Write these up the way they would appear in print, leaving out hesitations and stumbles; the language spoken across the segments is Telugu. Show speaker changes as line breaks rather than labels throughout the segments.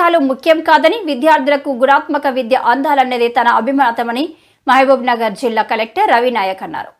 పాఠాలు ముఖ్యం కాదని, విద్యార్థులకు గుణాత్మక విద్య అందాలన్నదే తన అభిమతమని మహబూబ్ నగర్ జిల్లా కలెక్టర్ రవి నాయక్ అన్నారు.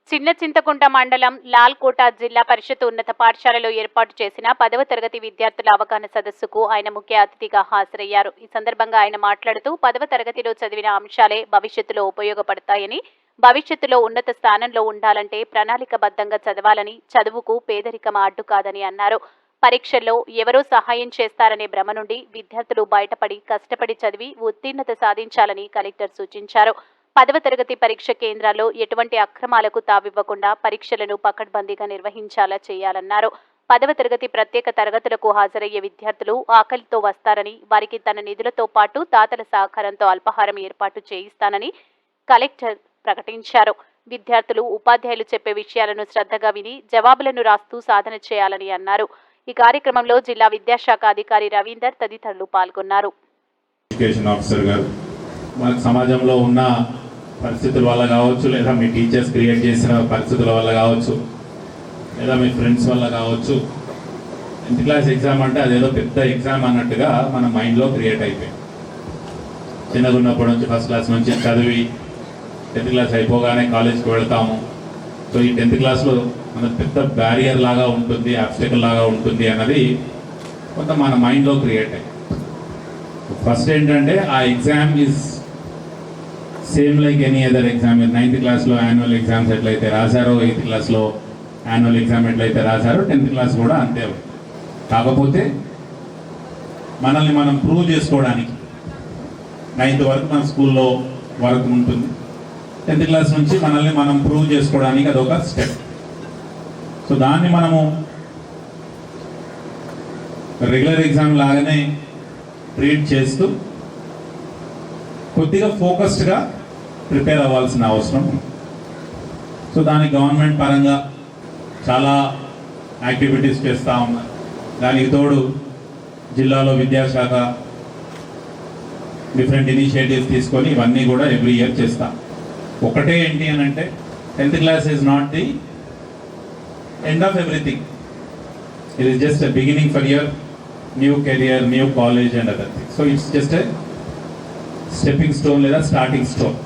చిన్న చింతకుంట మండలం లాల్కోట జిల్లా పరిషత్ ఉన్నత పాఠశాలలో ఏర్పాటు చేసిన 10వ తరగతి విద్యార్థుల అవగాహన సదస్సుకు ఆయన ముఖ్య అతిథిగా హాజరయ్యారు. ఈ సందర్భంగా ఆయన మాట్లాడుతూ 10వ తరగతిలో చదివిన అంశాలే భవిష్యత్తులో ఉపయోగపడతాయని, భవిష్యత్తులో ఉన్నత స్థానంలో ఉండాలంటే ప్రణాళికబద్ధంగా చదవాలని, చదువుకు పేదరికం అడ్డు కాదని అన్నారు. పరీక్షల్లో ఎవరో సహాయం చేస్తారనే భ్రమ నుండి విద్యార్థులు బయటపడి కష్టపడి చదివి ఉత్తీర్ణత సాధించాలని కలెక్టర్ సూచించారు. 10వ తరగతి పరీక్ష కేంద్రాల్లో ఎటువంటి అక్రమాలకు తావివ్వకుండా పరీక్షలను పకడ్బందీగా నిర్వహించాలా చేయాలన్నారు. 10వ తరగతి ప్రత్యేక తరగతులకు హాజరయ్యే విద్యార్థులు ఆకలితో వస్తారని, వారికి తన నిధులతో పాటు దాతల సహకారంతో అల్పాహారం ఏర్పాటు చేయిస్తానని కలెక్టర్ ప్రకటించారు. విద్యార్థులు ఉపాధ్యాయులు చెప్పే విషయాలను శ్రద్ధగా విని జవాబులను రాస్తూ సాధన చేయాలని అన్నారు. ఈ కార్యక్రమంలో జిల్లా విద్యాశాఖ అధికారి రవీందర్ తదితరులు పాల్గొన్నారు.
మనకు సమాజంలో ఉన్న పరిస్థితుల వల్ల కావచ్చు, లేదా మీ టీచర్స్ క్రియేట్ చేసిన పరిస్థితుల వల్ల కావచ్చు, లేదా మీ ఫ్రెండ్స్ వల్ల కావచ్చు, 10th క్లాస్ ఎగ్జామ్ అంటే అదేదో పెద్ద ఎగ్జామ్ అన్నట్టుగా మన మైండ్లో క్రియేట్ అయిపోయింది. చిన్నగా ఉన్నప్పటి నుంచి ఫస్ట్ క్లాస్ నుంచి చదివి 10th క్లాస్ అయిపోగానే కాలేజ్కి వెళ్తాము. సో ఈ 10th క్లాస్లో మనకు పెద్ద బ్యారియర్ లాగా ఉంటుంది, ఆబ్స్టకల్ లాగా ఉంటుంది అన్నది కొంత మన మైండ్లో క్రియేట్ అయ్యింది. ఫస్ట్ ఏంటంటే ఆ exam is same like any other exam. 9th క్లాస్లో యాన్యువల్ ఎగ్జామ్స్ ఎట్లయితే రాశారో, 8th క్లాస్లో యాన్యువల్ ఎగ్జామ్ ఎట్లయితే రాశారో, 10th క్లాస్ కూడా అంతే. కాకపోతే మనల్ని మనం ప్రూవ్ చేసుకోవడానికి 9th వరకు మన స్కూల్లో వర్క్ ఉంటుంది. 10th క్లాస్ నుంచి మనల్ని మనం ప్రూవ్ చేసుకోవడానికి అదొక స్టెప్. సో దాన్ని మనము రెగ్యులర్ ఎగ్జామ్ లాగానే ట్రీట్ చేస్తూ కొద్దిగా ఫోకస్డ్గా ప్రిపేర్ అవ్వాల్సిన అవసరం. సో దానికి గవర్నమెంట్ పరంగా చాలా యాక్టివిటీస్ చేస్తూ ఉన్నారు. దానికి తోడు జిల్లాలో విద్యాశాఖ డిఫరెంట్ ఇనిషియేటివ్స్ తీసుకొని ఇవన్నీ కూడా ఎవ్రీ ఇయర్ చేస్తాం. ఒకటే ఏంటి అని అంటే 10th class is not the end of everything. It is just a beginning for your new career, new college and other things. So it's just a stepping stone లేదా స్టార్టింగ్ స్టోన్.